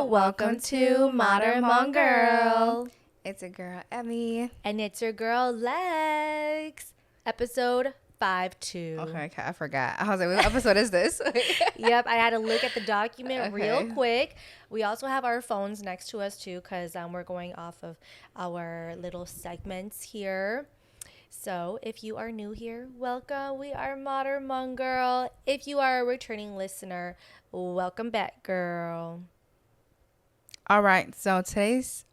welcome to Modern Hmong Girl. It's a girl, Emmy. And it's your girl, Lex. Episode 5-2. Okay, I forgot. I was like, what episode is this? Yep, I had to look at the document real Okay. quick. We also have our phones next to us, too, because we're going off of our little segments here. So if you are new here, welcome. We are Modern Hmong Girl. If you are a returning listener, welcome back, girl. All right, so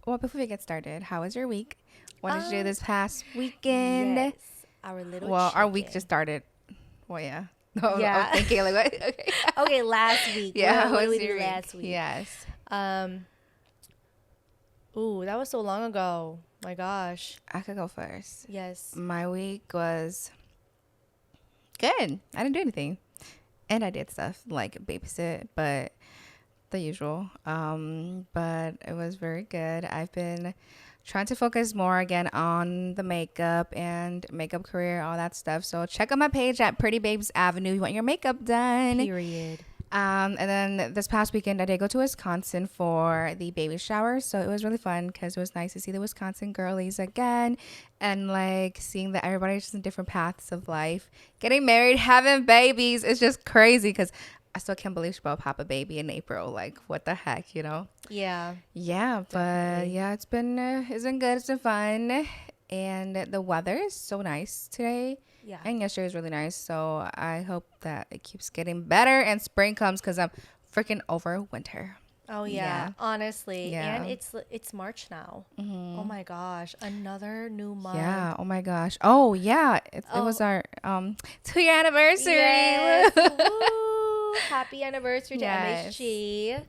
before we get started, how was your week? What did you do this past weekend? Yes, our little Our week chicken. just started. Well, yeah. No, Yeah. I'm thinking like, what? Okay. Okay, last week. Yeah, What how did was we your do last week? Yes. Ooh, that was so long ago. My gosh. I could go first. Yes. My week was good. I didn't do anything. And I did stuff like babysit, but the usual. But it was very good. I've been trying to focus more again on the makeup and makeup career, all that stuff. So check out my page at Pretty Babes Avenue. You want your makeup done. Period. And then this past weekend, I did go to Wisconsin for the baby shower. So it was really fun because it was nice to see the Wisconsin girlies again and like seeing that everybody's just in different paths of life. Getting married, having babies. It's just crazy because I still can't believe she's about to pop a baby in April. Like, what the heck, you know? Yeah. Yeah, but Definitely. yeah, it's been good. It's been fun. And the weather is so nice today. Yeah. And yesterday was really nice. So I hope that it keeps getting better and spring comes because I'm freaking over winter. Oh yeah. Yeah. Honestly. Yeah. And it's March now. Oh my gosh. Another new month. Yeah. Oh my gosh. Oh yeah. It was our 2-year anniversary. Yes. Woo. Happy anniversary to Yes. MHG.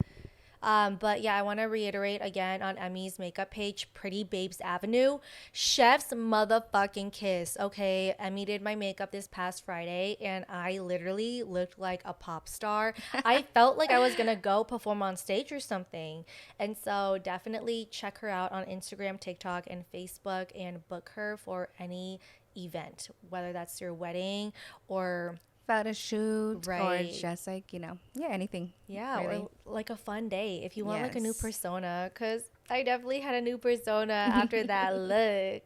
But yeah, I want to reiterate again on Emmy's makeup page, Pretty Babes Avenue, chef's motherfucking kiss. Okay, Emmy did my makeup this past Friday, and I literally looked like a pop star. I felt like I was gonna go perform on stage or something, and so definitely check her out on Instagram, TikTok, and Facebook, and book her for any event, whether that's your wedding or Photo shoot or Right. just like, anything. yeah, really. or like a fun day if you want like a new Yes. persona, because I definitely had a new persona after that look.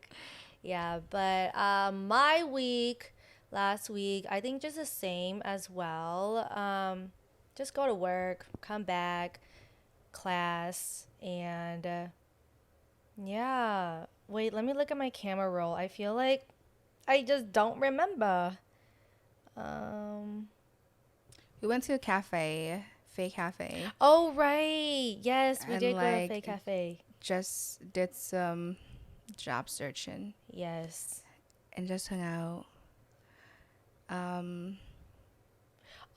Yeah, but my week last week, I think just the same as well. Just go to work, come back, class, and yeah. Wait, let me look at my camera roll. I feel like I just don't remember. We went to a cafe, Fake Cafe, Oh, right. Yes, we and did go to like Fake Cafe. just did some job searching Yes. and just hung out.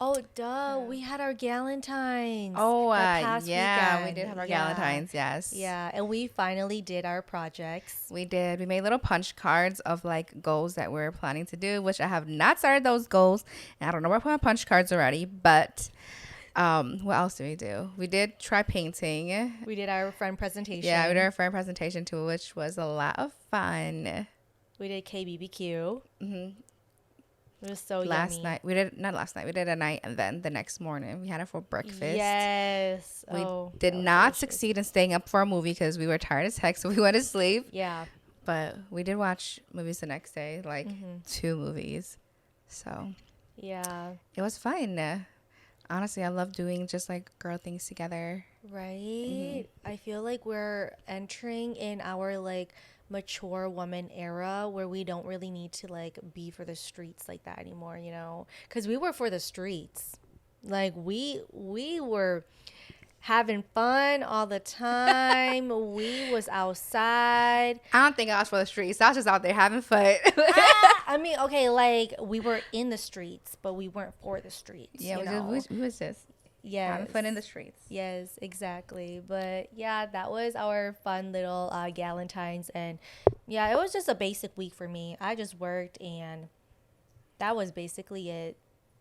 Oh, duh. We had our Galentines. Oh, the past yeah, we weekend. did have our Yeah. Valentine's, yes. Yeah, and we finally did our projects. We did. We made little punch cards of like goals that we're planning to do, which I have not started those goals. And I don't know where I put my punch cards already, but what else did we do? We did try painting. We did our friend presentation. Yeah, we did our friend presentation too, which was a lot of fun. We did KBBQ. It was so Last yummy. night, we did not last night. We did a night, and then the next morning we had it for breakfast. Yes. We Oh, did that was not delicious. succeed in staying up for a movie because we were tired as heck, so we went to sleep. Yeah. But we did watch movies the next day, like Mm-hmm. 2 movies. So Yeah. it was fun. Honestly, I love doing just like girl things together. Right. I feel like we're entering in our like mature woman era where we don't really need to like be for the streets like that anymore, you know? Cuz we were for the streets. Like we were having fun all the time. We was outside. I don't think I was for the streets. I was just out there having fun. I mean, okay, like we were in the streets, but we weren't for the streets. Yeah, you we know? was just Yes. having fun in the streets. Yes, exactly. But yeah, that was our fun little Galentine's. And yeah, it was just a basic week for me. I just worked and that was basically it.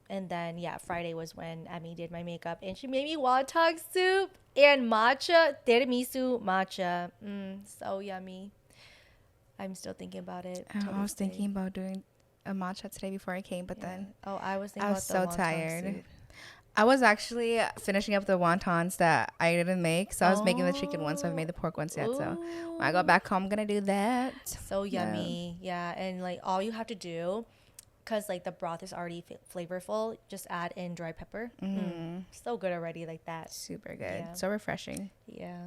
And then, yeah, Friday was when Emmy did my makeup and she made me wonton soup and matcha, tiramisu matcha. So yummy. I'm still thinking about it. till I was this day. thinking about doing a matcha today before I came, but then Oh, I was thinking I about was the so wonton tired. soup. I was actually finishing up the wontons that I didn't make. So I was making the chicken ones. So I haven't made the pork ones yet. So when I go Ooh. back home, I'm going to do that. So Yeah. yummy. Yeah. And like all you have to do, because like the broth is already flavorful, just add in dry pepper. So good already like that. Super good. Yeah. So refreshing. Yeah.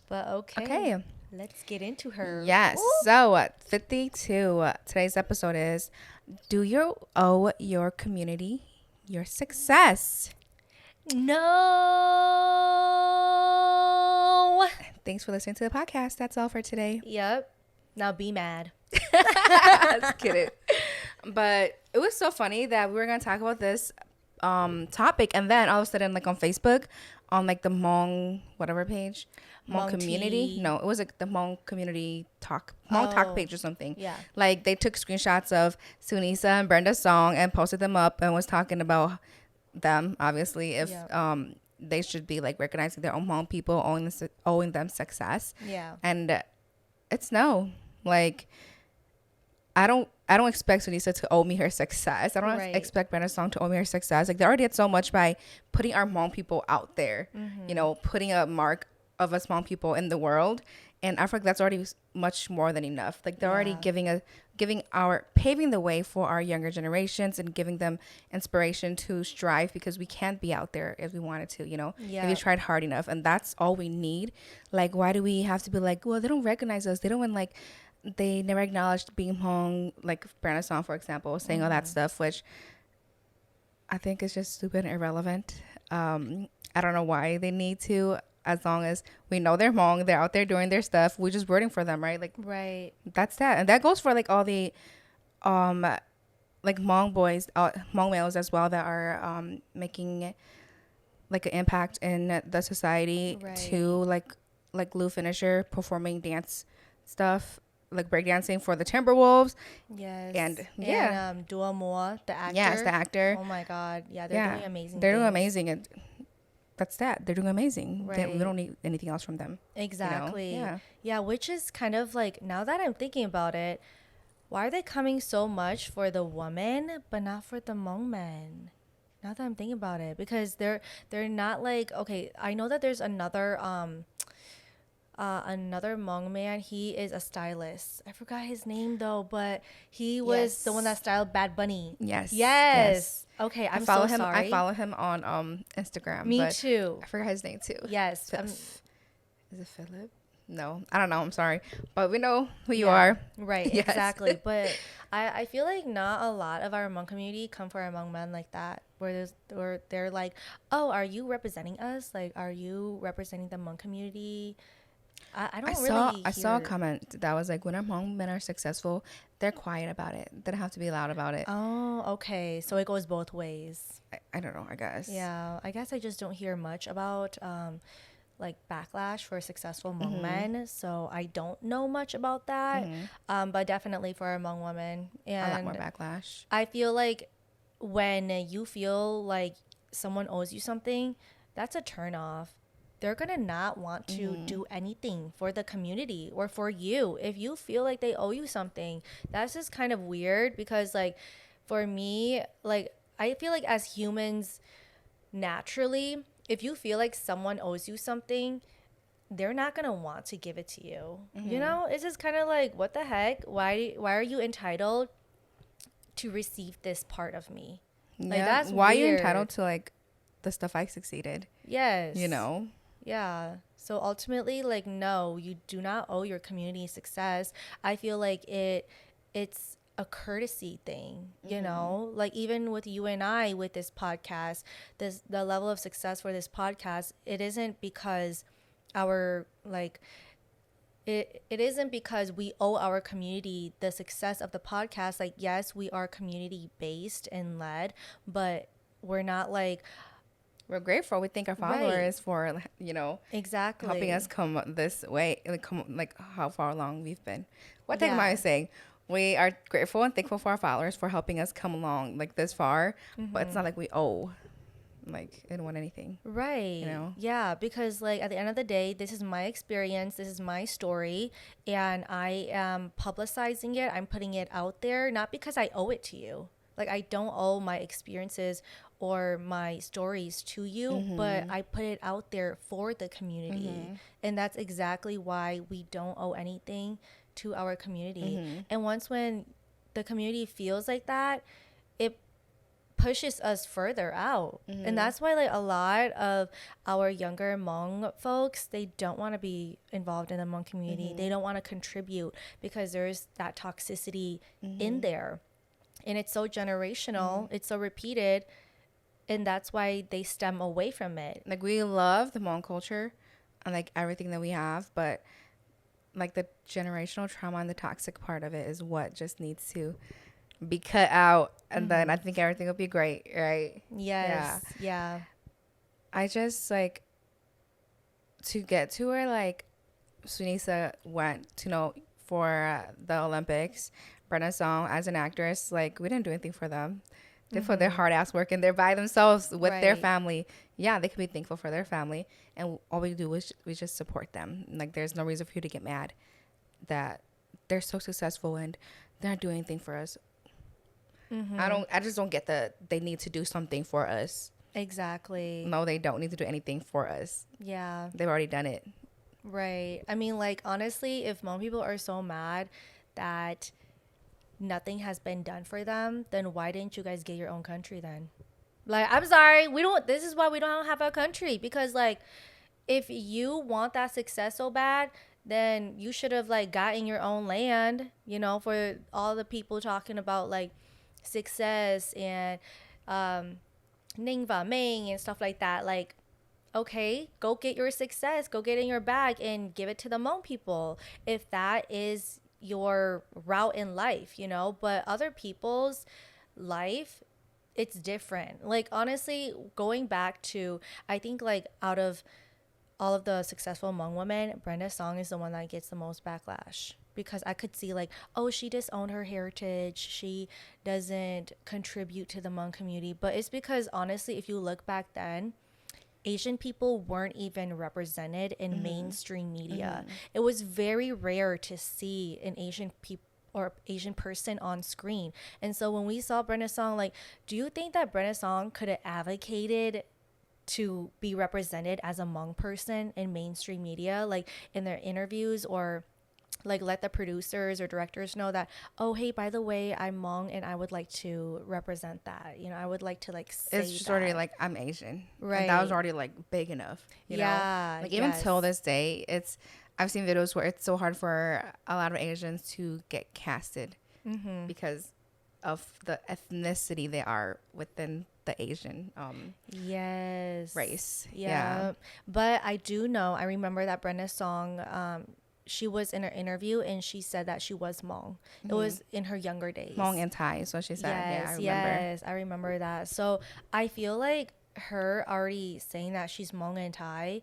But okay. Okay. Let's get into her. Yes. Ooh. So 52. Today's episode is, do you owe your community your success? No. Thanks for listening to the podcast. That's all for today. Yep. Now be mad. Just kidding. But it was so funny that we were going to talk about this topic, and then all of a sudden, like on Facebook, on like the Hmong whatever page, Hmong Hmong community. tea. No, it was like the Hmong community Hmong talk page or something. Yeah. Like they took screenshots of Sunisa and Brenda's song and posted them up and was talking about them, obviously, if Yeah. they should be like recognizing their own Hmong people, owing them success. Yeah. And it's no, like I don't expect Sunisa to owe me her success. I don't Right. expect Brenda's song to owe me her success. Like they already did so much by putting our Hmong people out there, you know, putting a mark of us Hmong people in the world. And I feel like that's already much more than enough. Like they're already Yeah. paving the way for our younger generations and giving them inspiration to strive, because we can't be out there if we wanted to, you know, if Yeah. we tried hard enough. And that's all we need. Like, why do we have to be like, well, they don't recognize us. They don't want, like, they never acknowledged being Hmong, like Brandon Song, for example, saying all that stuff, which I think is just stupid and irrelevant. I don't know why they need to, as long as we know they're Hmong, they're out there doing their stuff. We're just rooting for them, right? Like, Right. that's that. And that goes for like all the, like Hmong boys, Hmong males as well, that are making like an impact in the society Right. to like Lou Finisher performing dance stuff, like breakdancing for the Timberwolves. Yes. And, yeah. And Dua Moa, the actor. Yes, the actor. Oh my God. Yeah, they're doing amazing. They're doing things. amazing, and that's that. They're doing amazing. We Right. don't need anything else from them. Exactly. Yeah. Yeah, which is kind of like, now that I'm thinking about it, why are they coming so much for the woman but not for the Hmong men? Now that I'm thinking about it, because they're not like, okay, I know that there's another Hmong man. He is a stylist. I forgot his name though, but he was the one that styled Bad Bunny. Yes. Yes. Okay, I'm follow so him. sorry. I follow him on Instagram. Me but too. I forgot his name too. Yes. Is it Philip? No, I don't know. I'm sorry, but we know who you Yeah. are. Right, Yes. exactly. But I feel like not a lot of our Hmong community come for our Hmong men like that, where they're like, oh, are you representing us? Like, are you representing the Hmong community? I don't I saw a hear- comment that was like, when our Hmong men are successful, they're quiet about it. They don't have to be loud about it. Oh, okay. So it goes both ways. I don't know. I guess. Yeah, I guess I just don't hear much about like backlash for successful Hmong men, so I don't know much about that. But definitely for our Hmong women, A lot and more backlash. I feel like when you feel like someone owes you something, that's a turn off. They're gonna not want to do anything for the community or for you if you feel like they owe you something. That's just kind of weird, because like for me, like I feel like as humans, naturally, if you feel like someone owes you something, they're not gonna want to give it to you. You know, it's just kind of like, what the heck? Why are you entitled to receive this part of me? Like, Yeah. that's why are you weird. entitled to like the stuff I succeeded? Yes. You know. Yeah. So ultimately, like, no, you do not owe your community success. I feel like it's a courtesy thing, you know, like even with you and I with this podcast, the level of success for this podcast, it isn't because our like it isn't because we owe our community the success of the podcast. Like, yes, we are community based and led, but we're not like, We're grateful. We thank our Right. followers for, you know, exactly helping us come this way, like how far along we've been. What the heck am Yeah. I saying? We are grateful and thankful for our followers for helping us come along like this far, but it's not like we owe, like, anyone anything. Right. You know? Yeah, because like at the end of the day, this is my experience, this is my story, and I am publicizing it. I'm putting it out there not because I owe it to you. Like, I don't owe my experiences or my stories to you, but I put it out there for the community. And that's exactly why we don't owe anything to our community. And once when the community feels like that, it pushes us further out. And that's why like a lot of our younger Hmong folks, they don't want to be involved in the Hmong community. They don't want to contribute because there's that toxicity in there. And it's so generational, it's so repeated, and that's why they stem away from it. Like, we love the Hmong culture and like everything that we have, but like the generational trauma and the toxic part of it is what just needs to be cut out, and then I think everything will be great, right? Yes. Yeah. I just like to get to where like Sunisa went to know for the Olympics. Brenna Song as an actress, like we didn't do anything for them. They put their hard ass work in there by themselves with their Right. family. Yeah, they could be thankful for their family, and all we do is we just support them. Like, there's no reason for you to get mad that they're so successful and they're not doing anything for us. I just don't get that they need to do something for us. Exactly. No, they don't need to do anything for us. Yeah. They've already done it. Right. I mean, like, honestly, if Hmong people are so mad that nothing has been done for them, then why didn't you guys get your own country then? Like, I'm sorry, this is why we don't have a country, because like if you want that success so bad, then you should have like gotten your own land, for all the people talking about like success and Ningva Ming and stuff like that. Like, okay, go get your success, go get in your bag and give it to the Hmong people if that is your route in life, but other people's life, it's different. Like, honestly, going back to, I think like out of all of the successful Hmong women, Brenda Song is the one that gets the most backlash, because I could see like, oh, she disowned her heritage, she doesn't contribute to the Hmong community. But it's because honestly, if you look back then, Asian people weren't even represented in mainstream media. It was very rare to see an Asian people or Asian person on screen. And so when we saw Brenda Song, like, do you think that Brenda Song could have advocated to be represented as a Hmong person in mainstream media, like in their interviews, or like let the producers or directors know that, oh, hey, by the way, I'm Hmong and I would like to represent that. I would like to like say It's just that. already like, I'm Asian. Right. And that was already like big enough. Yeah. Like, even till this day, I've seen videos where it's so hard for a lot of Asians to get casted because of the ethnicity they are within the Asian Yes. race. Yeah. But I do know, I remember that Brenda Song, she was in her interview and she said that she was Hmong. It was in her younger days. Hmong and Thai is what she said. Yes, I remember. yes, I remember that. So I feel like her already saying that she's Hmong and Thai,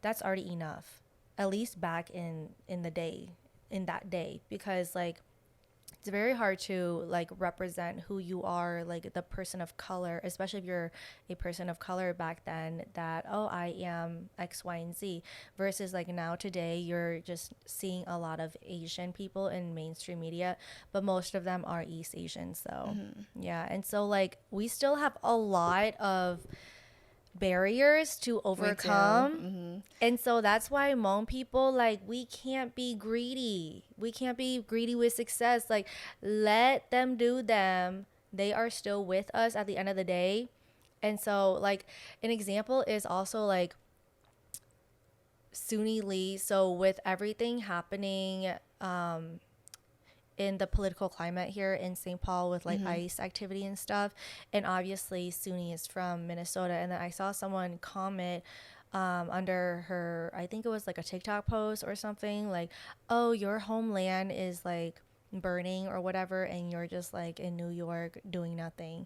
that's already enough. At least back in that day, because like it's very hard to like represent who you are, like the person of color, especially if you're a person of color back then, that, oh, I am X, Y, and Z, versus like now today you're just seeing a lot of Asian people in mainstream media, but most of them are East Asians though. Yeah. And so like we still have a lot of barriers to overcome. And so that's why Hmong people, like, we can't be greedy with success. Like, let them do them. They are still with us at the end of the day. And so like an example is also like Suni Lee. So with everything happening in the political climate here in St. Paul with like ICE activity and stuff, and obviously Suni is from Minnesota, and then I saw someone comment under her, I think it was like a TikTok post or something, like, oh, your homeland is like burning or whatever, and you're just like in New York doing nothing.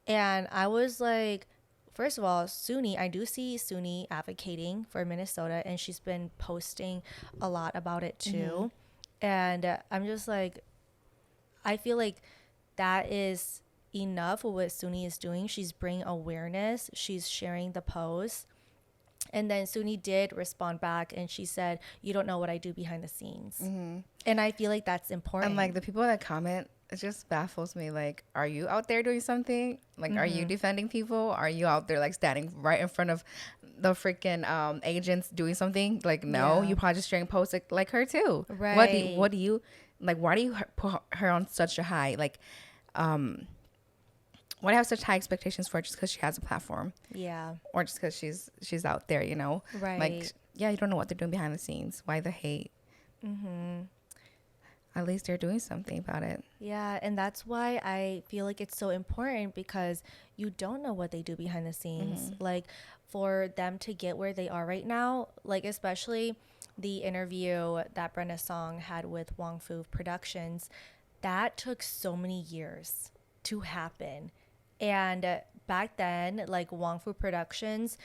And I was like, first of all, Suni, I do see Suni advocating for Minnesota, and she's been posting a lot about it too. And I'm just like, I feel like that is enough of what Suni is doing. She's bringing awareness. She's sharing the post. And then Suni did respond back and she said, you don't know what I do behind the scenes. And I feel like that's important. And like the people that comment it just baffles me. Like, are you out there doing something? Like, are you Mm-hmm. defending people? Are you out there like standing right in front of the freaking agents doing something? Like, no, Yeah. you probably just sharing posts like her too. Right. What do you like? Why do you put her on such a high like? Um, why do you have such high expectations for her just because she has a platform Yeah. or just because she's out there? You know, Right. like yeah, you don't know what they're doing behind the scenes. Why the hate? Mm-hmm. At least they're doing something about it. Yeah, and that's why I feel like it's so important because you don't know what they do behind the scenes. Mm-hmm. Like for them to get where they are right now, like especially the interview that Brenda Song had with Wong Fu Productions, that took so many years to happen. And back then, like Wong Fu Productions,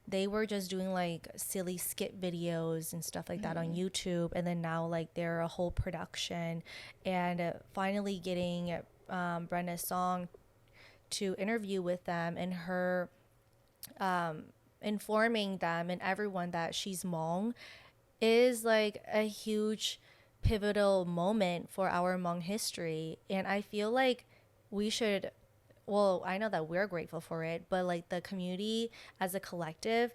they were just doing like silly skit videos and stuff like that on YouTube. And then now, like, they're a whole production. And finally getting Brenda's Song to interview with them and her informing them and everyone that she's Hmong is like a huge pivotal moment for our Hmong history. And I feel like we should, well, I know that we're grateful for it, but like the community as a collective,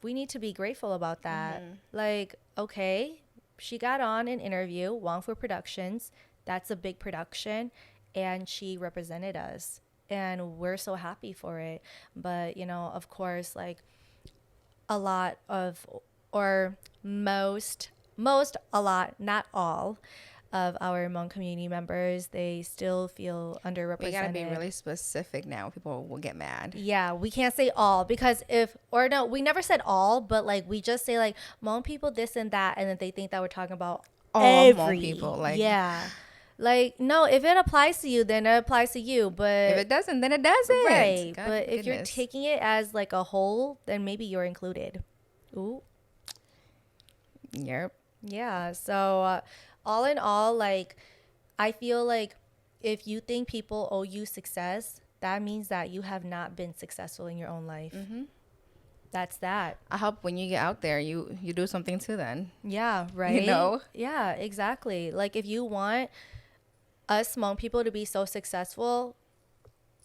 we need to be grateful about that. Like, okay, she got on an interview, Wong Fu Productions. That's a big production, and she represented us. And we're so happy for it. But, you know, of course, like a lot of, or a lot, not all of our Hmong community members, they still feel We gotta be underrepresented. really specific now. People will get mad. Yeah, we can't say all because if, or no, we never said all, but like we just say like Hmong people this and that, and then they think that we're talking about All Hmong every, people, like yeah. Like, no, if it applies to you, then it applies to you. if But it doesn't, then it doesn't. right, God but if you're goodness. taking it as like a whole, then maybe you're included. Ooh. Yep. Yeah. So, all in all, like, I feel like if you think people owe you success, that means that you have not been successful in your own life. That's that. I hope when you get out there, you do something too. Then Yeah, you right? know. Yeah, exactly. Like, if you want us Hmong people to be so successful,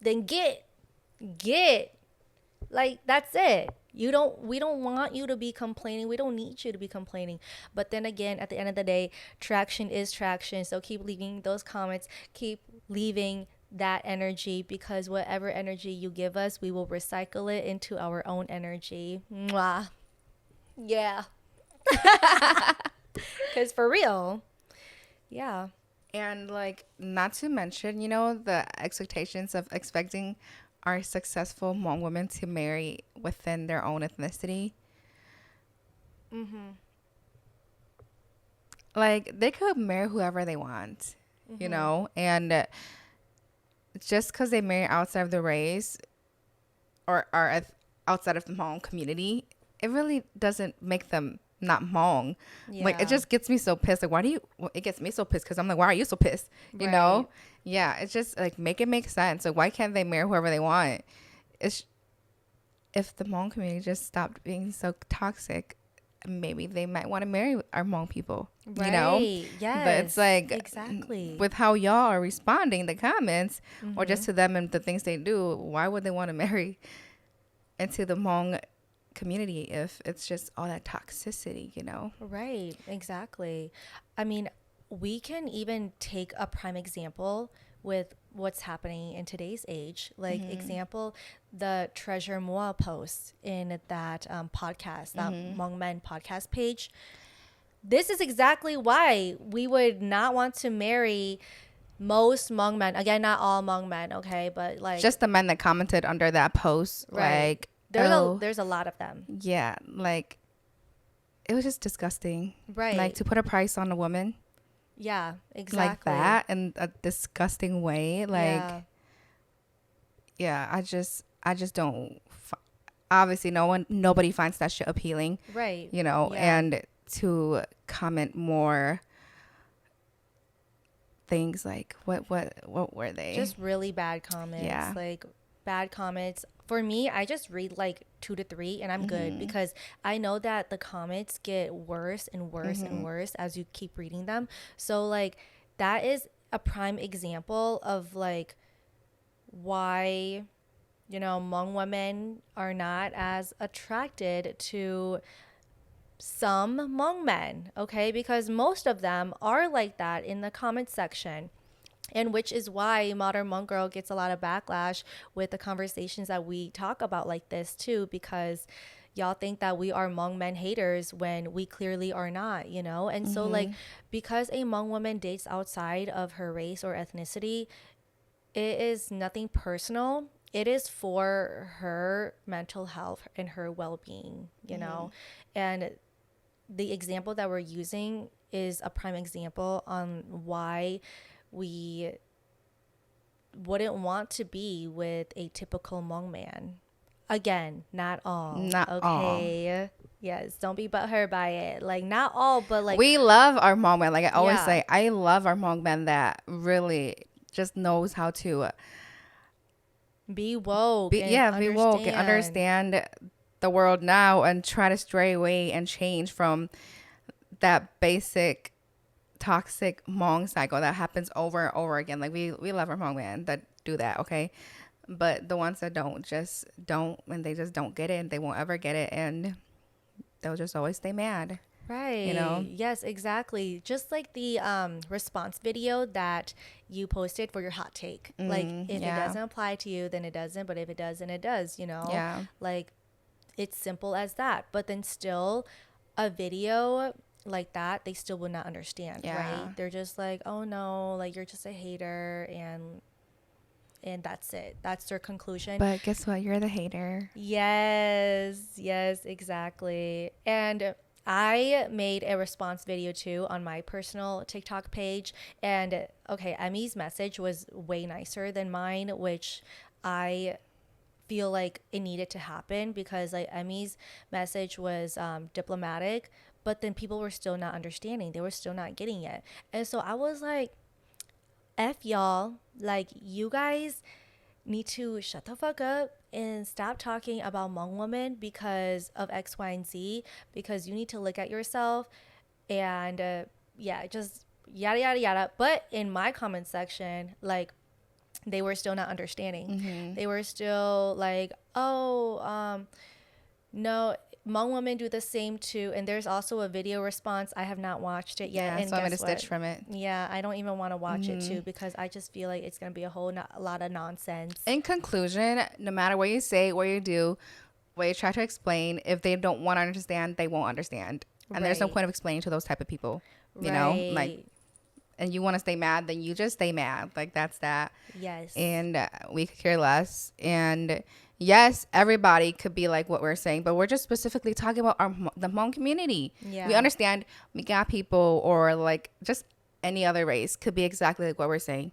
then get. Like, that's it. We don't want you to be complaining. We don't need you to be complaining. But then again, at the end of the day, traction is traction. So keep leaving those comments. Keep leaving that energy because whatever energy you give us, we will recycle it into our own energy. Mwah. Yeah. Because for real. Yeah. And like, not to mention, you know, the expectations of expecting our successful Hmong women to marry within their own ethnicity. Like, they could marry whoever they want, you know, and just because they marry outside of the race or are outside of the Hmong community, it really doesn't make them not Hmong. Like, it Yeah. just gets me so pissed. Like, why do you? Well, it gets me so pissed because I'm like, why are you so pissed? You know? Right. Yeah, it's just like make it make sense. Like, why can't they marry whoever they want? It's if the Hmong community just stopped being so toxic, maybe they might want to marry our Hmong people. You know? Right. But it's Yes. like Exactly. with how y'all are responding, the comments, or just Mm-hmm. to them and the things they do, why would they want to marry into the Hmong community if it's just all that toxicity, you know? Right, exactly. I mean, we can even take a prime example with what's happening in today's age. Like, example, the Treasure Moa post in that podcast, that Hmong Men podcast page. This is exactly why we would not want to marry most Hmong men. Again, not all Hmong men, okay? But like, Just the men that commented under that post, right. like, oh, There's a lot of them. yeah, like, it was just disgusting. Right. Like, to put a price on a woman Yeah, like exactly. that in a disgusting way, like, Yeah. yeah, I just don't. Obviously, nobody finds that shit appealing, Right. you know. Yeah. And to comment more things like what were they? Just really bad comments. Yeah. Like bad comments. For me, I just read like 2 to 3 and I'm good because I know that the comments get worse and worse and worse as you keep reading them. So like that is a prime example of like why, you know, Hmong women are not as attracted to some Hmong men, okay? Because most of them are like that in the comment section. And which is why Modern Hmong Girl gets a lot of backlash with the conversations that we talk about like this too, because y'all think that we are Hmong men haters when we clearly are not, you know? And so like because a Hmong woman dates outside of her race or ethnicity, it is nothing personal. It is for her mental health and her well-being, you know? And the example that we're using is a prime example on why we wouldn't want to be with a typical Hmong man. Again, not all. Not all. Okay. Yes, don't be butthurt by it. Like, not all, but like, We love our Hmong men. Like I always yeah, say, I love our Hmong men that really just knows how to be woke and be woke and understand. understand the world now and try to stray away and change from that basic toxic Hmong cycle that happens over and over again. Like we love our Hmong men that do that, okay? But the ones that don't just don't, and they just don't get it and they won't ever get it, and they'll just always stay mad, you Right. know? Yes, exactly. Just like the response video that you posted for your hot take. Like, if it Yeah. doesn't apply to you, then it doesn't. But if it does, then it does, you know? Yeah. Like, it's simple as that. But then still, a video like that, they still would not understand, right? Yeah. They're just like, oh no, like you're just a hater, and that's it. That's their conclusion. But guess what? You're the hater. Yes, yes, exactly. And I made a response video too on my personal TikTok page. And okay, Emmy's message was way nicer than mine, which I feel like it needed to happen because like Emmy's message was diplomatic, but then people were still not understanding. They were still not getting it. And so I was like, F y'all, like you guys need to shut the fuck up and stop talking about Hmong women because of X, Y, and Z, because you need to look at yourself and yeah, just yada, yada, yada. But in my comment section, like, they were still not understanding. They were still like, oh, no, Hmong women do the same too. And there's also a video response. I have not watched it yet. Yeah, And so I made a guess what? stitch from it. Yeah, I don't even want to watch it too because I just feel like it's going to be a whole a lot of nonsense. In conclusion, no matter what you say, what you do, what you try to explain, if they don't want to understand, they won't understand. And there's no Right. point of explaining to those type of people, you know? Like, Right. and you want to stay mad, then you just stay mad. Like, that's that. Yes. And we could care less. And yes, everybody could be like what we're saying, but we're just specifically talking about the Hmong community. Yeah. We understand we got people or like just any other race could be exactly like what we're saying,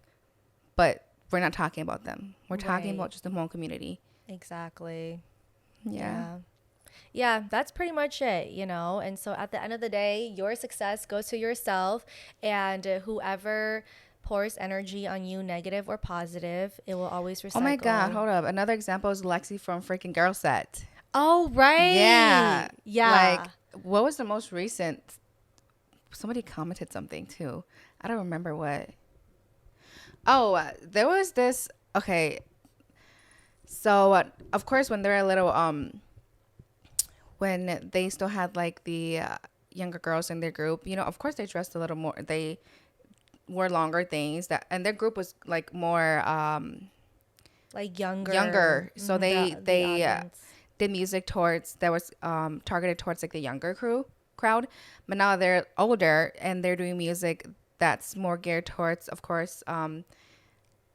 but we're not talking about them. We're talking Right. about just the Hmong community. Exactly. Yeah. Yeah, that's pretty much it, you know? And so at the end of the day, your success goes to yourself, and whoever pours energy on you, negative or positive, it will always recycle. Oh my God, hold up. Another example is Lexi from freaking Girl Set. Oh, right. Yeah. Yeah. Like, what was the most recent? Somebody commented something too. I don't remember what. Oh, there was this. Okay. So, of course, when they're a little, when they still had like the younger girls in their group, you know, of course they dressed a little more. They wore longer things that, and their group was like more, Like younger. younger. So The they audience. did music towards that was targeted towards like the younger crowd, but now they're older and they're doing music that's more geared towards, of course,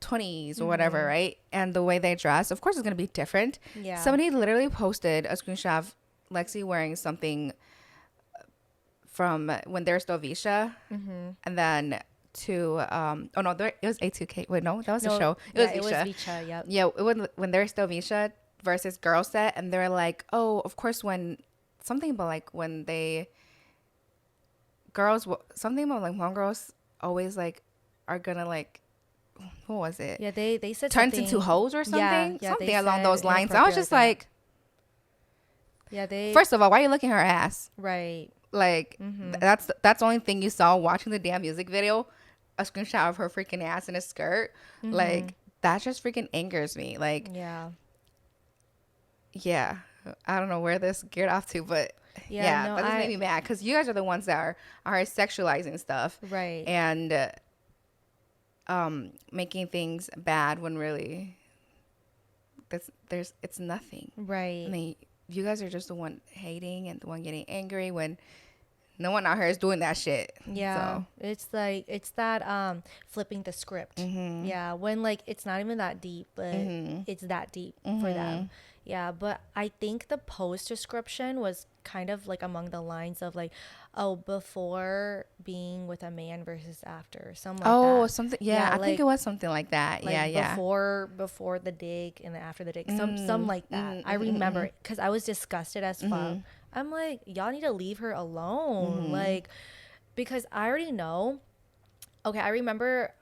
20s or whatever, right? And the way they dress, of course, is going to be different. Yeah. Somebody literally posted a screenshot of Lexi wearing something from when they're still Visha, and then to oh no, it was A2K. Wait, no, that was a No, show. It yeah, was it was Visha. Vicha, yep. Yeah, it was when they're still Visha versus Girl Set, and they're like, oh, of course, when something about like when they something about like Hmong girls always like are gonna like, what was it? Yeah, they said Turns something. into hoes or something, Yeah, something they along said those lines. I was inappropriate just like that. like, Yeah, they first of all, why are you looking at her ass? right. Like that's the only thing you saw watching the damn music video. a screenshot of her freaking ass in a skirt. Mm-hmm. Like, that just freaking angers me. Like, Yeah. yeah, I don't know where this geared off to, but Yeah, yeah, no, that just made me mad because you guys are the ones that are sexualizing stuff right. and making things bad when really it's nothing. I Right. mean, you guys are just the one hating and the one getting angry when no one out here is doing that shit. Yeah. So, It's like, it's that flipping the script. mhm, Yeah, when like it's not even that deep, but mhm, it's that deep for them. mhm. Yeah, but I think the post description was kind of like among the lines of like, oh, before being with a man versus after, something like Oh, that. something. Yeah, Yeah, I think it was something like that. Yeah, like yeah. before the dig and then after the dig, some Mm, like that. mm, I mm, remember mm, it because I was disgusted as fuck. mm, I'm like, y'all need to leave her alone, mhm. like, because I already know. Okay, I remember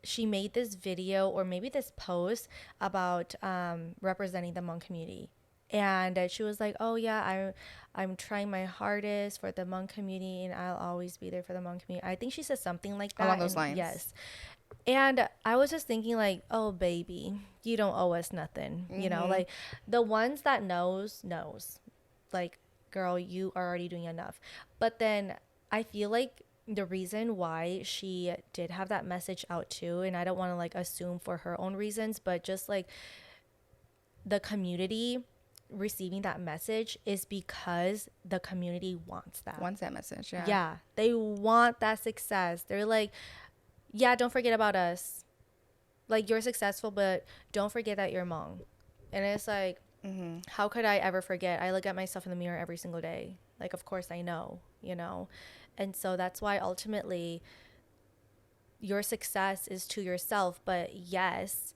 she made this video or maybe this post about representing the Hmong community. And she was like, "Oh yeah, I'm trying my hardest for the Hmong community, and I'll always be there for the Hmong community." I think she said something like Along that. those And lines. yes, and I was just thinking like, "Oh baby, you don't owe us nothing." Mhm. Like the ones that knows, like, girl, you are already doing enough. But then I feel like the reason why she did have that message out too, and I don't want to like assume for her own reasons, but just like the community receiving that message is because the community wants that. Wants that message. Yeah. Yeah, they want that success. They're like, yeah, don't forget about us. Like, you're successful, but don't forget that you're Hmong. And it's like, Mhm. how could I ever forget? I look at myself in the mirror every single day. Like, of course I know. And so that's why ultimately your success is to yourself. But yes,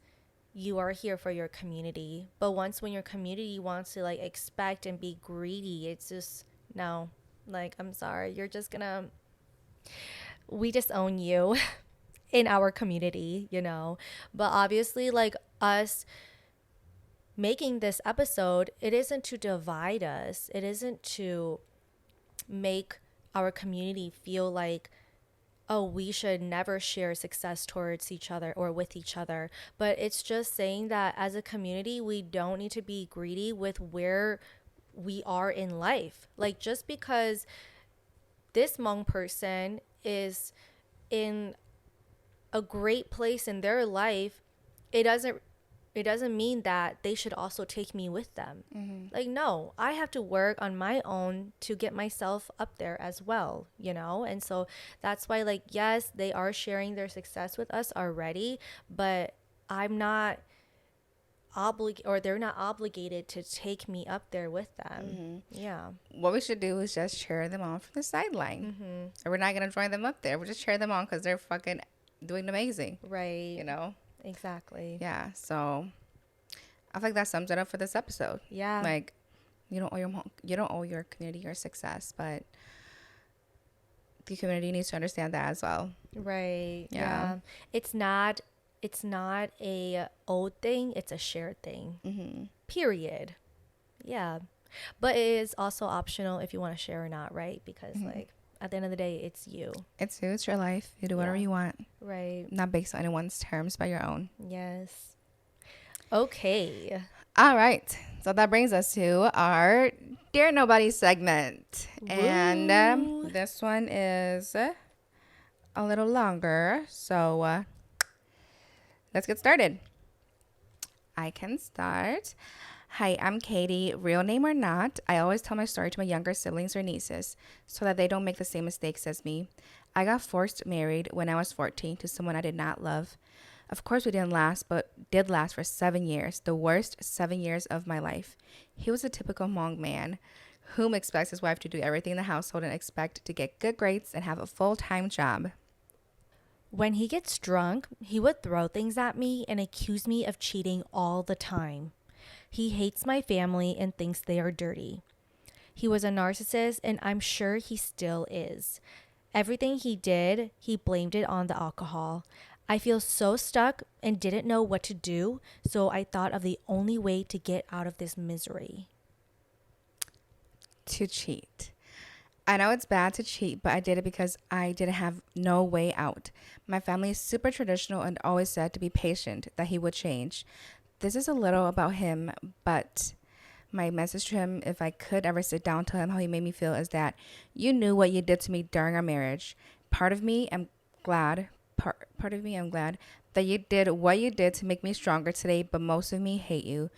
you are here for your community. But once when your community wants to like expect and be greedy, it's just no. Like, I'm sorry. You're just gonna, we disown you in our community. But obviously, like, us making this episode, it isn't to divide us, it isn't to make our community feel like, oh, we should never share success towards each other or with each other. But it's just saying that as a community, we don't need to be greedy with where we are in life. Like, just because this Hmong person is in a great place in their life, it doesn't mean that they should also take me with them. Mhm. Like, no, I have to work on my own to get myself up there as well. And so that's why, like, yes, they are sharing their success with us already, but I'm not obligated, or they're not obligated to take me up there with them. Mhm. Yeah. What we should do is just cheer them on from the sideline. Mm-hmm. And we're not gonna join them up there. We'll just cheer them on because they're fucking doing amazing. Right. You know. Exactly. Yeah. So I think that sums it up for this episode. Yeah. Like, you don't owe your community your success, but the community needs to understand that as well. Right. Yeah. Yeah. It's not a old thing, it's a shared thing. Mm-hmm. Period. Yeah. But it is also optional if you want to share or not, right? Because Mm-hmm. like at the end of the day, it's you. It's you. It's your life. You do whatever Yeah. you want, Right. not based on anyone's terms, but your own. Yes. Okay. All right. So that brings us to our Dear Nobody segment. And Woo. this one is a little longer. So let's get started. I can start. Hi, I'm Katie. Real name or not, I always tell my story to my younger siblings or nieces so that they don't make the same mistakes as me. I got forced married when I was 14 to someone I did not love. Of course, we didn't last, but did last for 7 years, the worst 7 years of my life. He was a typical Hmong man whom expects his wife to do everything in the household and expect to get good grades and have a full-time job. When he gets drunk, he would throw things at me and accuse me of cheating all the time. He hates my family and thinks they are dirty. He was a narcissist, and I'm sure he still is. Everything he did, he blamed it on the alcohol. I feel so stuck and didn't know what to do, so I thought of the only way to get out of this misery. To cheat. I know it's bad to cheat, but I did it because I didn't have no way out. My family is super traditional and always said to be patient, that he would change. This is a little about him, but my message to him, if I could ever sit down, tell him how he made me feel, is that you knew what you did to me during our marriage. Part of me, I'm glad. Part of me, I'm glad that you did what you did to make me stronger today. But most of me hate you.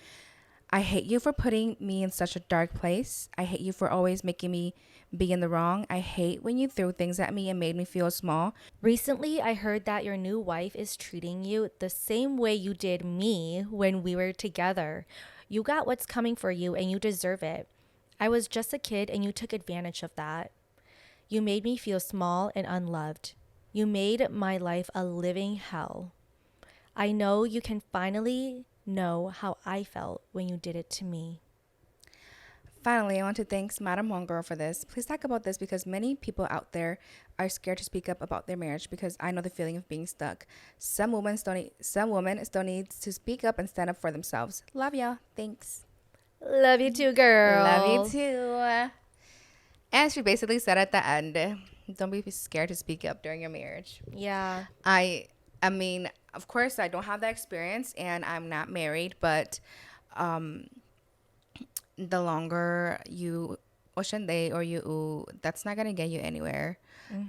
I hate you for putting me in such a dark place. I hate you for always making me be in the wrong. I hate when you threw things at me and made me feel small. Recently, I heard that your new wife is treating you the same way you did me when we were together. You got what's coming for you and you deserve it. I was just a kid and you took advantage of that. You made me feel small and unloved. You made my life a living hell. I know you can finally know how I felt when you did it to me. Finally, I want to thank Madam Homegirl for this. Please talk about this because many people out there are scared to speak up about their marriage because I know the feeling of being stuck. Some women still need to speak up and stand up for themselves. Love y'all. Thanks. Love you too, Love you girl. too. And she basically said at the end, don't be scared to speak up during your marriage. Yeah. I mean, of course I don't have that experience and I'm not married, but um the longer you ocean or you that's not gonna get you anywhere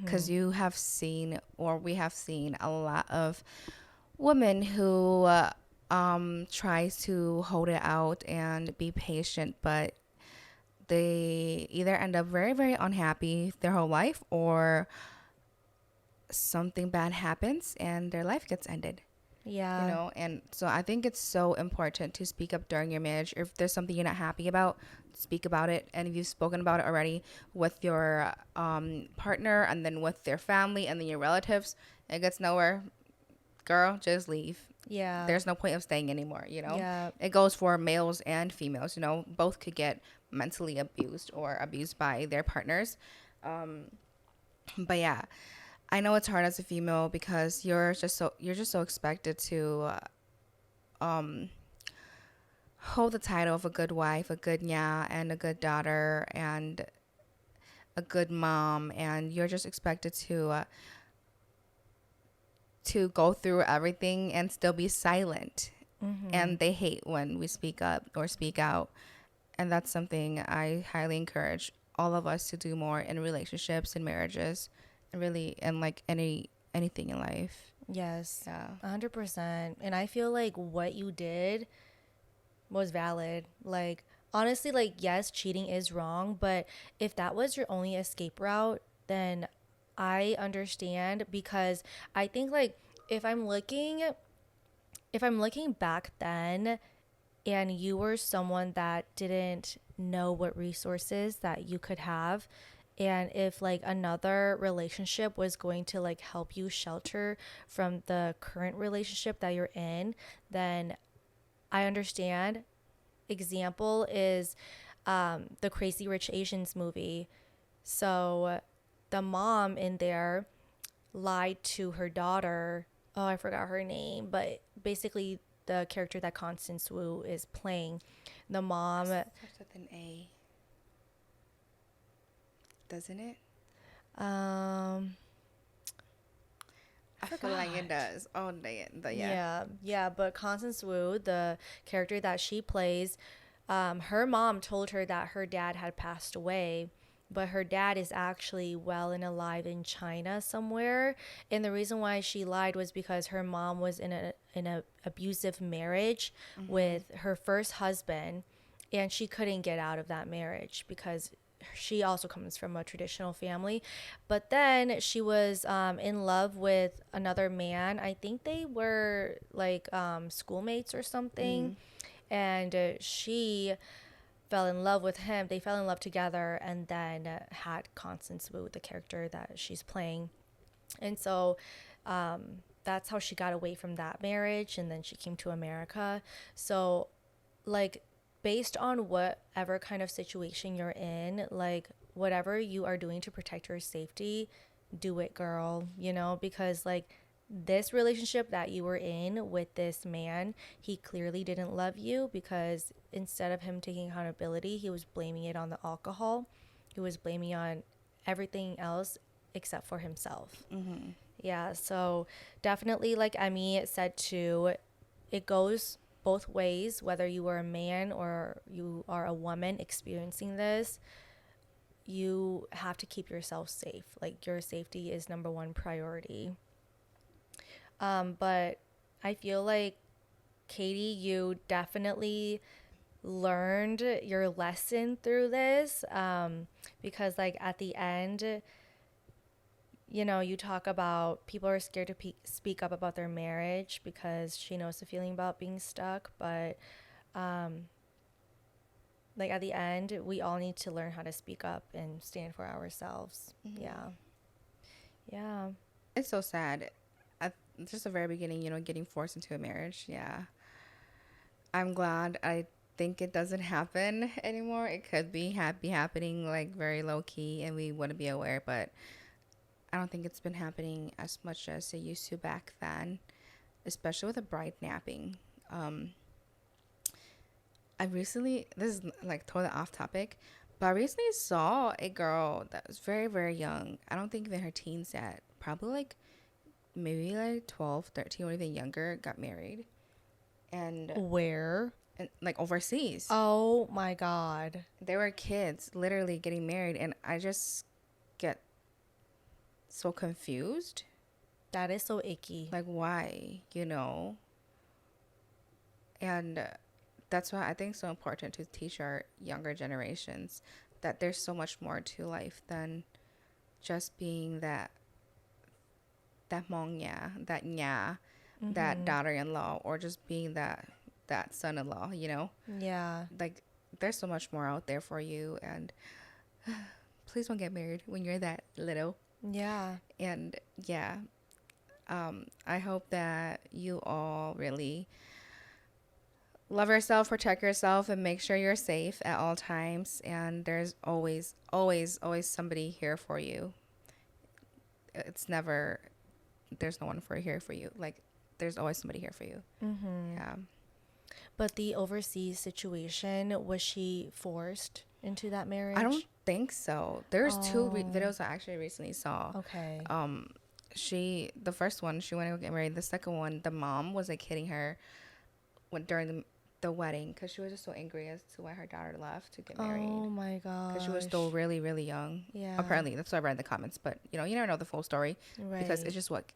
because you have seen or we have seen a lot of women who tries to hold it out and be patient, but they either end up very very unhappy their whole life or something bad happens and their life gets ended. Yeah. And so I think it's so important to speak up during your marriage. If there's something you're not happy about, speak about it. And if you've spoken about it already with your partner and then with their family and then your relatives, it gets nowhere. Girl, just leave. Yeah. There's no point of staying anymore. Yeah. It goes for males and females. Both could get mentally abused or abused by their partners. But yeah, I know it's hard as a female because you're just so expected to um hold the title of a good wife, a good nya, and a good daughter, and a good mom, and you're just expected to go through everything and still be silent. And they hate when we speak up or speak out, and that's something I highly encourage all of us to do more in relationships and marriages, and really, and like anything in life. Yes. Yeah. 100%. And I feel like what you did was valid. Like, honestly, like, yes, cheating is wrong, but if that was your only escape route, then I understand because I think, like, if I'm looking back then and you were someone that didn't know what resources that you could have, and if like another relationship was going to like help you shelter from the current relationship that you're in, then I understand. Example is the Crazy Rich Asians movie. So the mom in there lied to her daughter. Oh, I forgot her name, but basically the character that Constance Wu is playing, the mom. Starts with an A, doesn't it? Um, I I feel like it forgot. does. Oh, yeah. Yeah, but Constance Wu, the character that she plays, her mom told her that her dad had passed away, but her dad is actually well and alive in China somewhere. And the reason why she lied was because her mom was in a abusive marriage with her first husband, and she couldn't get out of that marriage because she also comes from a traditional family. But then she was in love with another man. I think they were like schoolmates or something. And she fell in love with him. They fell in love together and then had Constance Wu, the character that she's playing. And so that's how she got away from that marriage. And then she came to America. So, like, based on whatever kind of situation you're in, like, whatever you are doing to protect your safety, do it, girl, because, like, this relationship that you were in with this man, he clearly didn't love you because instead of him taking accountability, he was blaming it on the alcohol. He was blaming on everything else except for himself. Mm-hmm. Yeah, so definitely, like Emmy said too, it goes both ways, whether you are a man or you are a woman experiencing this. You have to keep yourself safe. Like, your safety is number one priority. But I feel like, Katie, you definitely learned your lesson through this, because, like, at the end, you talk about people are scared to speak up about their marriage because she knows the feeling about being stuck. But, like, at the end, we all need to learn how to speak up and stand for ourselves. Mm-hmm. Yeah. Yeah. It's so sad. At just the very beginning, getting forced into a marriage. Yeah. I'm glad. I think it doesn't happen anymore. It could be happening like very low key and we wouldn't be aware, but I don't think it's been happening as much as it used to back then, especially with a bride napping. Um, this is like totally off topic, but I recently saw a girl that was very, very young. I don't think even her teens yet. Probably like maybe like 12, 13, or even younger, got married. Where? And like overseas. Oh my God. There were kids literally getting married, and I just get so confused. That is so icky. Like, why? And that's why I think it's so important to teach our younger generations that there's so much more to life than just being that Hmong that nya, that daughter-in-law, or just being that son-in-law. Yeah. Like, there's so much more out there for you, and please don't get married when you're that little. Yeah. And yeah, I hope that you all really love yourself, protect yourself, and make sure you're safe at all times. And there's always, always, always somebody here for you. It's never, there's no one here for you. Like, there's always somebody here for you. Yeah. But the overseas situation, was she forced into that marriage? I don't think so. There's two videos I actually recently saw. Okay. The first one, she went to go get married. The second one, the mom was like hitting her during the wedding because she was just so angry as to why her daughter left to get married. Oh my God. Because she was still really, really young. Yeah. Apparently, that's what I read in the comments. But you never know the full story, Right. because it's just what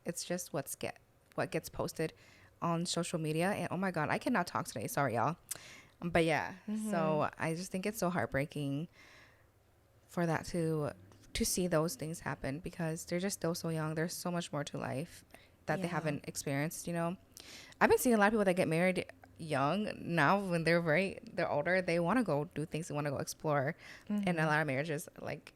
gets posted on social media. And oh my God, I cannot talk today. Sorry, y'all. But yeah, so I just think it's so heartbreaking for that to see those things happen, because they're just still so young. There's so much more to life that they haven't experienced. I've been seeing a lot of people that get married young now. When they're older, they want to go do things, they want to go explore. And a lot of marriages, like,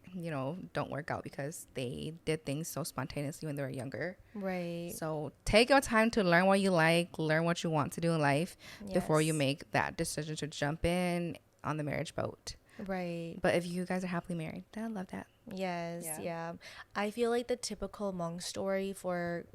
don't work out because they did things so spontaneously when they were younger. Right. So take your time to learn what you like, learn what you want to do in life before you Yes. make that decision to jump in on the marriage boat. Right. But if you guys are happily married, then I love that. Yes. Yeah. I feel like the typical Hmong story for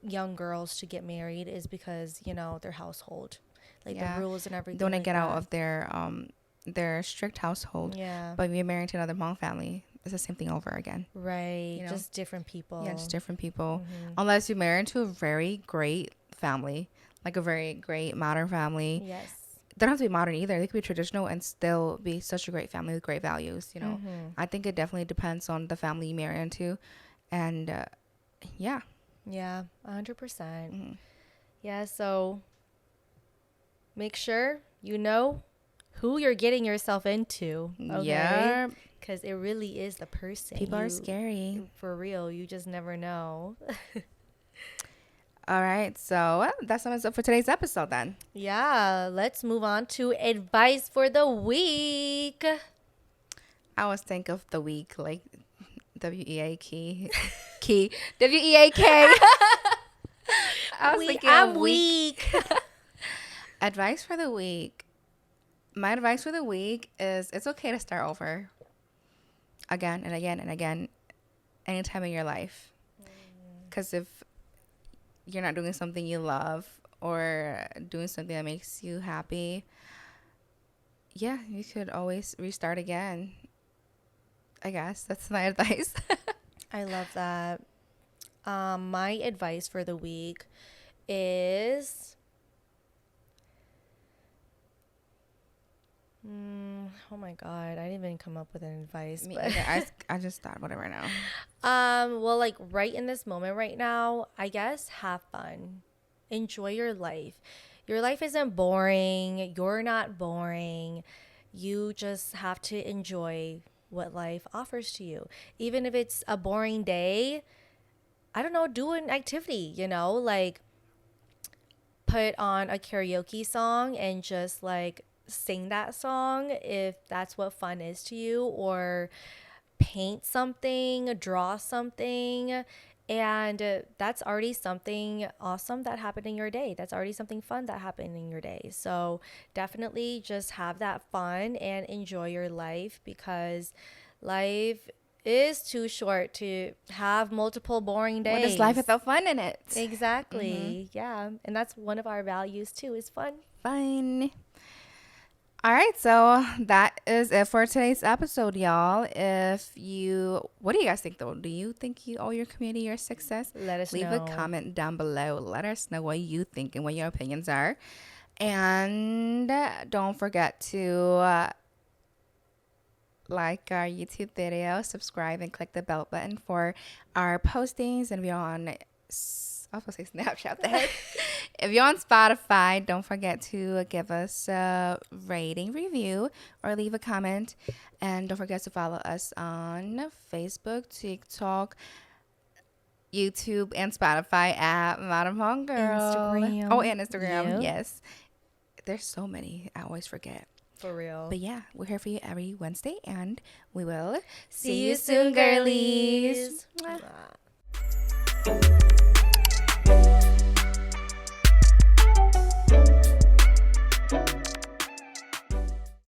young girls to get married is because, their household, like the rules and everything. They want to like get out that. of their strict household. Yeah. But if you're married to another Hmong family, it's the same thing over again. Right. Just different people. Yeah, just different people. Unless you're married to a very great family, like a very great modern family. Yes. They don't have to be modern either. They could be traditional and still be such a great family with great values. I think it definitely depends on the family you marry into. And yeah. Yeah, 100%. Yeah, so make sure you know who you're getting yourself into. Okay? Yeah. Because it really is the person. People are scary. For real. You just never know. All right. So that sums up for today's episode then. Yeah, let's move on to advice for the week. I always think of the week like WEAK. WEAK. I was thinking I'm of weak. Advice for the week. My advice for the week is it's okay to start over again and again and again anytime in your life. Because if you're not doing something you love or doing something that makes you happy, yeah, you could always restart again. I guess that's my advice. I love that. My advice for the week is, oh my God, I didn't even come up with an advice, Me but either. I just thought about it right now. well, like right in this moment right now, I guess have fun. Enjoy your life. Your life isn't boring. You're not boring. You just have to enjoy what life offers to you. Even if it's a boring day, I don't know, do an activity, like put on a karaoke song and just like sing that song if that's what fun is to you, or paint something, draw something. And that's already something awesome that happened in your day. That's already something fun that happened in your day. So definitely just have that fun and enjoy your life, because life is too short to have multiple boring What is life days. without fun in it? Exactly. Yeah. And that's one of our values too, is fun. Fun. All right, so that is it for today's episode, y'all. What do you guys think though? Do you think you owe your community your success? Let us Leave a know. comment down below. Let us know what you think and what your opinions are. And don't forget to like our YouTube video, subscribe, and click the bell button for our postings. And if you're on, I was supposed to say Snapchat, the heck. If you're on Spotify, don't forget to give us a rating, review, or leave a comment. And don't forget to follow us on Facebook, TikTok, YouTube, and Spotify at Madam Hmong Girl. Oh, Instagram. and Instagram. Yep. Yes. There's so many. I always forget. For real. But yeah, we're here for you every Wednesday, and we will See you soon, girlies. Mwah. Mwah.